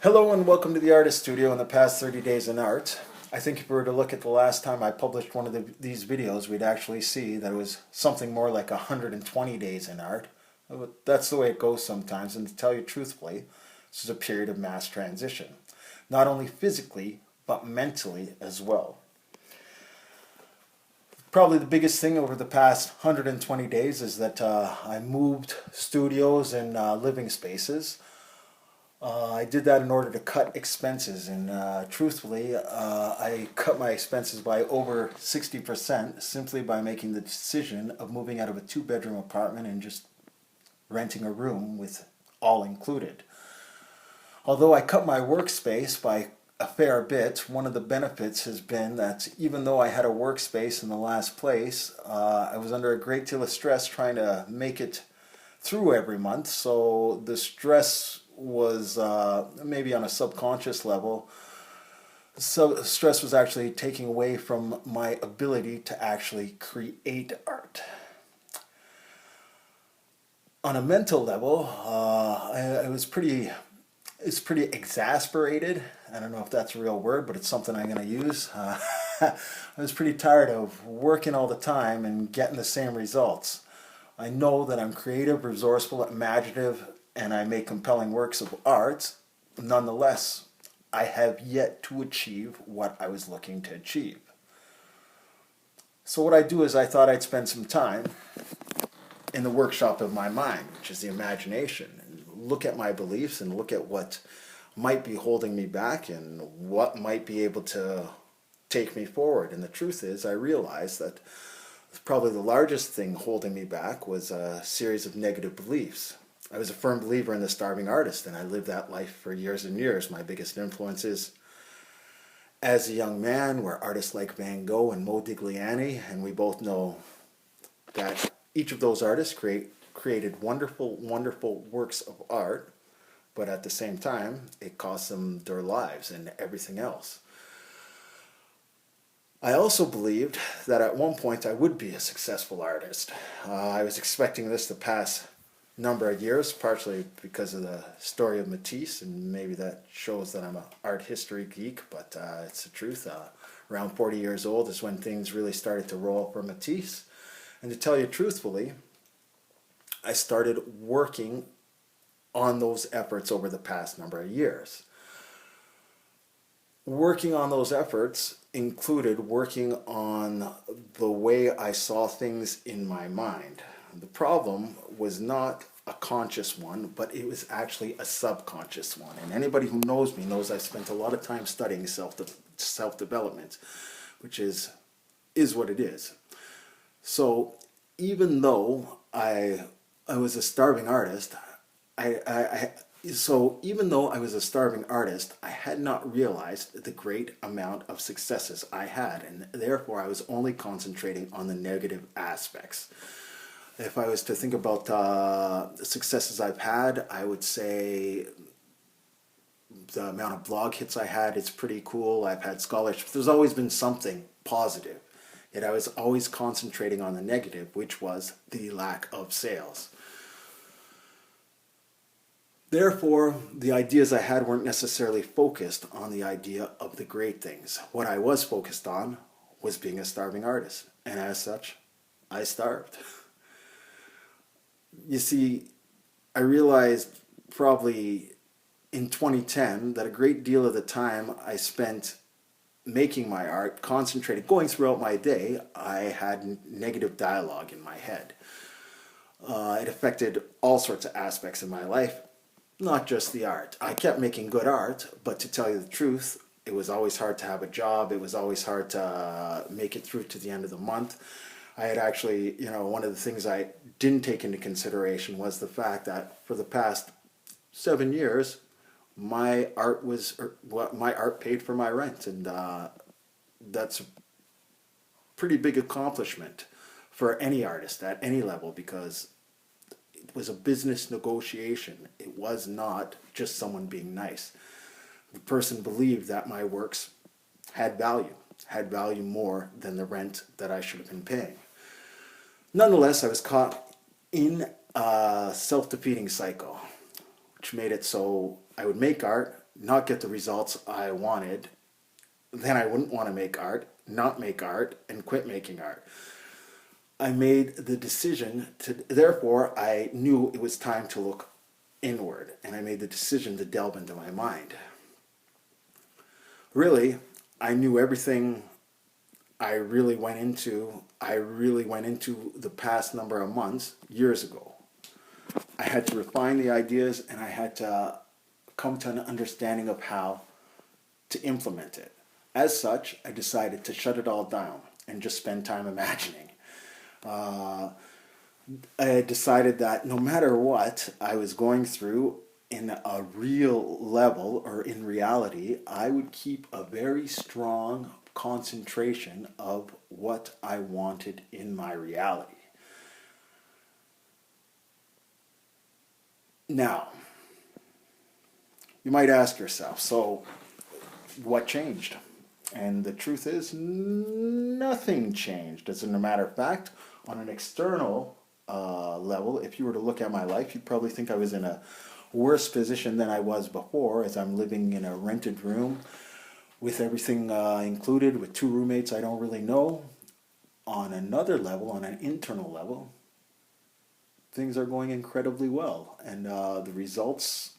Hello and welcome to the Artist Studio in the past 30 days in art. I think if we were to look at the last time I published one of these videos, we'd actually see that it was something more like 120 days in art. That's the way it goes sometimes, and to tell you truthfully, this is a period of mass transition. Not only physically, but mentally as well. Probably the biggest thing over the past 120 days is that I moved studios and living spaces. I did that in order to cut expenses, and truthfully, I cut my expenses by over 60% simply by making the decision of moving out of a two-bedroom apartment and just renting a room with all included. Although I cut my workspace by a fair bit, one of the benefits has been that even though I had a workspace in the last place, I was under a great deal of stress trying to make it through every month, so the stress was maybe on a subconscious level. So stress was actually taking away from my ability to actually create art. On a mental level, it's pretty exasperated. I don't know if that's a real word, but it's something I'm going to use. I was pretty tired of working all the time and getting the same results. I know that I'm creative, resourceful, imaginative, and I make compelling works of art. Nonetheless, I have yet to achieve what I was looking to achieve. So what I do is I thought I'd spend some time in the workshop of my mind, which is the imagination, and look at my beliefs and look at what might be holding me back and what might be able to take me forward. And the truth is, I realized that probably the largest thing holding me back was a series of negative beliefs. I was a firm believer in the starving artist, and I lived that life for years and years. My biggest influences as a young man were artists like Van Gogh and Modigliani, and we both know that each of those artists created wonderful, wonderful works of art, but at the same time, it cost them their lives and everything else. I also believed that at one point I would be a successful artist. I was expecting this the past number of years, partially because of the story of Matisse, and maybe that shows that I'm an art history geek, but it's the truth. Around 40 years old is when things really started to roll for Matisse. And to tell you truthfully, I started working on those efforts over the past number of years. Working on those efforts included working on the way I saw things in my mind. The problem was not a conscious one, but it was actually a subconscious one. And anybody who knows me knows I spent a lot of time studying self-development, which is what it is. So even though I was a starving artist, even though I was a starving artist, I had not realized the great amount of successes I had, and therefore I was only concentrating on the negative aspects. If I was to think about the successes I've had, I would say the amount of blog hits I had, it's pretty cool. I've had scholarships. There's always been something positive. Yet I was always concentrating on the negative, which was the lack of sales. Therefore, the ideas I had weren't necessarily focused on the idea of the great things. What I was focused on was being a starving artist, and as such, I starved. You see, I realized probably in 2010 that a great deal of the time I spent making my art, concentrating, going throughout my day, I had negative dialogue in my head. It affected all sorts of aspects of my life, not just the art. I kept making good art, but to tell you the truth, it was always hard to have a job. It was always hard to make it through to the end of the month. I had actually, one of the things I didn't take into consideration was the fact that for the past 7 years, my art paid for my rent, and that's a pretty big accomplishment for any artist at any level, because it was a business negotiation. It was not just someone being nice. The person believed that my works had value more than the rent that I should have been paying. Nonetheless, I was caught in a self-defeating cycle, which made it so I would make art, not get the results I wanted, then I wouldn't want to make art, not make art, and quit making art. I made the decision therefore, I knew it was time to look inward, and I made the decision to delve into my mind. Really, I knew everything I really went into the past number of months, years ago. I had to refine the ideas, and I had to come to an understanding of how to implement it. As such, I decided to shut it all down and just spend time imagining. Uh, I decided that no matter what I was going through in a real level or in reality, I would keep a very strong concentration of what I wanted in my reality. Now, you might ask yourself, so what changed? And the truth is, nothing changed. As a matter of fact, on an external level, if you were to look at my life, you'd probably think I was in a worse position than I was before, as I'm living in a rented room with everything included, with two roommates I don't really know. On another level, on an internal level, things are going incredibly well, and the results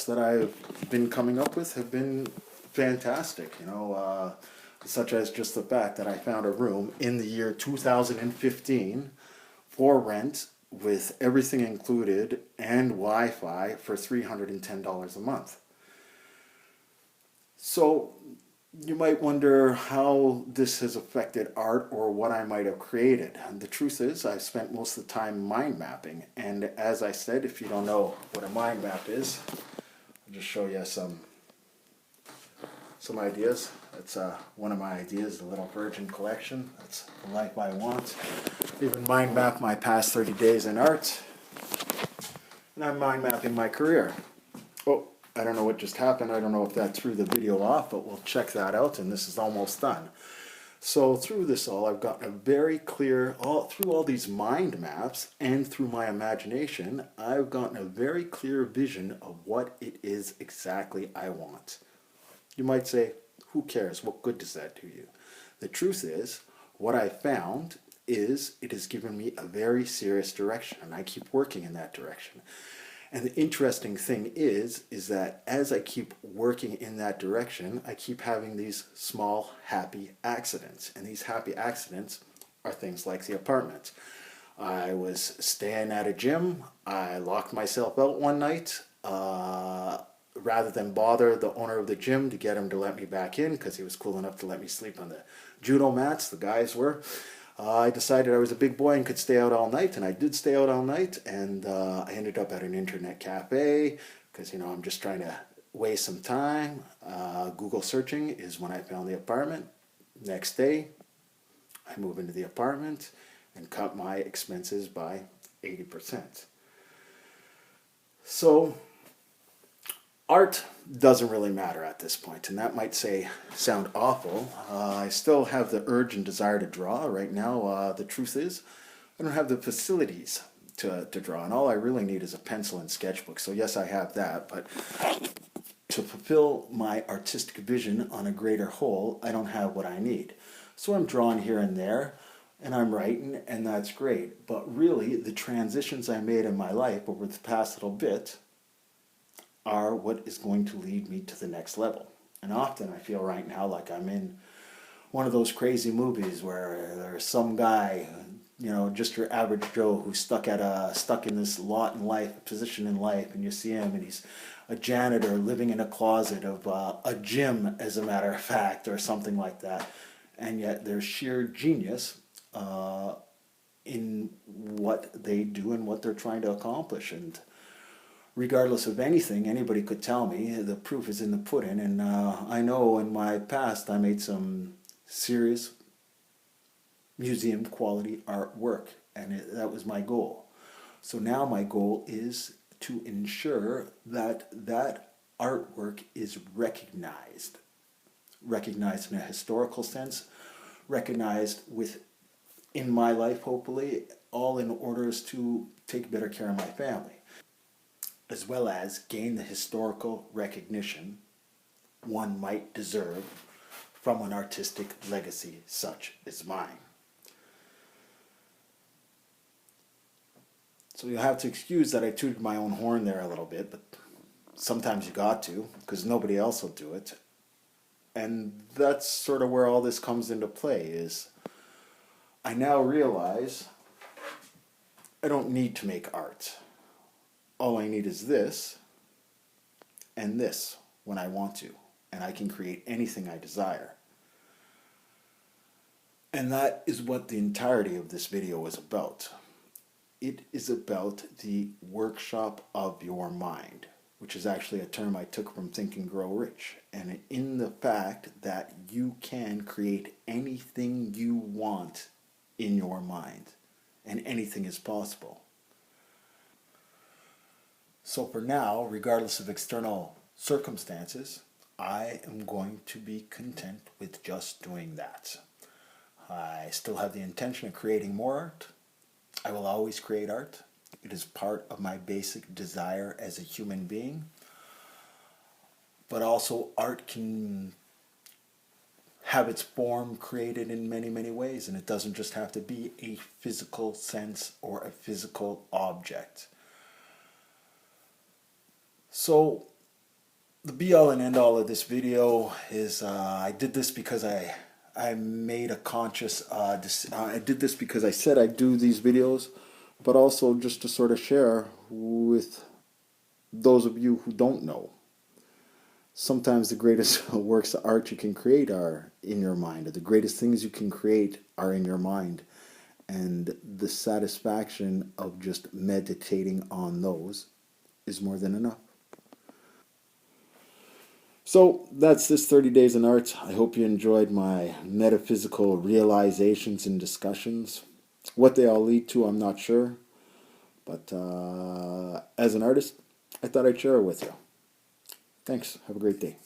that I've been coming up with have been fantastic. Such as just the fact that I found a room in the year 2015 for rent with everything included and Wi-Fi for $310 a month. So you might wonder how this has affected art or what I might have created. And the truth is, I've spent most of the time mind mapping. And as I said, if you don't know what a mind map is, I'll just show you some ideas. That's one of my ideas, the Little Virgin collection. That's the life I want. Even mind map my past 30 days in art. And I'm mind mapping my career. Oh, I don't know what just happened. I don't know if that threw the video off, but we'll check that out, and this is almost done. So through this all, I've gotten a very clear, through all these mind maps and through my imagination, I've gotten a very clear vision of what it is exactly I want. You might say, who cares? What good does that do you? The truth is, what I found is it has given me a very serious direction, and I keep working in that direction. And the interesting thing is that as I keep working in that direction, I keep having these small happy accidents. And these happy accidents are things like the apartment. I was staying at a gym. I locked myself out one night. Rather than bother the owner of the gym to get him to let me back in, because he was cool enough to let me sleep on the judo mats, the guys were, I decided I was a big boy and could stay out all night, and I did stay out all night, and I ended up at an internet cafe, because, I'm just trying to waste some time. Google searching is when I found the apartment. Next day, I move into the apartment and cut my expenses by 80%. So, art doesn't really matter at this point, and that might sound awful. I still have the urge and desire to draw. Right now, the truth is, I don't have the facilities to draw, and all I really need is a pencil and sketchbook. So yes, I have that, but to fulfill my artistic vision on a greater whole, I don't have what I need. So I'm drawing here and there, and I'm writing, and that's great. But really, the transitions I made in my life over the past little bit are what is going to lead me to the next level. And often I feel right now like I'm in one of those crazy movies where there's some guy, just your average Joe, who's stuck in this lot in life, a position in life, and you see him, and he's a janitor living in a closet of a gym, as a matter of fact, or something like that. And yet there's sheer genius in what they do and what they're trying to accomplish. And regardless of anything anybody could tell me, the proof is in the pudding. And I know in my past I made some serious museum quality artwork, and that was my goal. So now my goal is to ensure that that artwork is recognized in a historical sense, recognized in my life, hopefully, all in orders to take better care of my family. as well as gain the historical recognition one might deserve from an artistic legacy such as mine. So you'll have to excuse that I tooted my own horn there a little bit, but sometimes you got to, because nobody else will do it. And that's sort of where all this comes into play, is I now realize I don't need to make art. All I need is this and this when I want to, and I can create anything I desire. And that is what the entirety of this video is about. It is about the workshop of your mind, which is actually a term I took from Think and Grow Rich, and in the fact that you can create anything you want in your mind, and anything is possible. So for now, regardless of external circumstances, I am going to be content with just doing that. I still have the intention of creating more art. I will always create art. It is part of my basic desire as a human being. But also art can have its form created in many, many ways, and it doesn't just have to be a physical sense or a physical object. So the be all and end all of this video is I did this because I made a conscious I did this because I said I'd do these videos, but also just to sort of share with those of you who don't know. Sometimes the greatest works of art you can create are in your mind. The greatest things you can create are in your mind. And the satisfaction of just meditating on those is more than enough. So that's this 30 Days in Art. I hope you enjoyed my metaphysical realizations and discussions. What they all lead to, I'm not sure. But as an artist, I thought I'd share it with you. Thanks. Have a great day.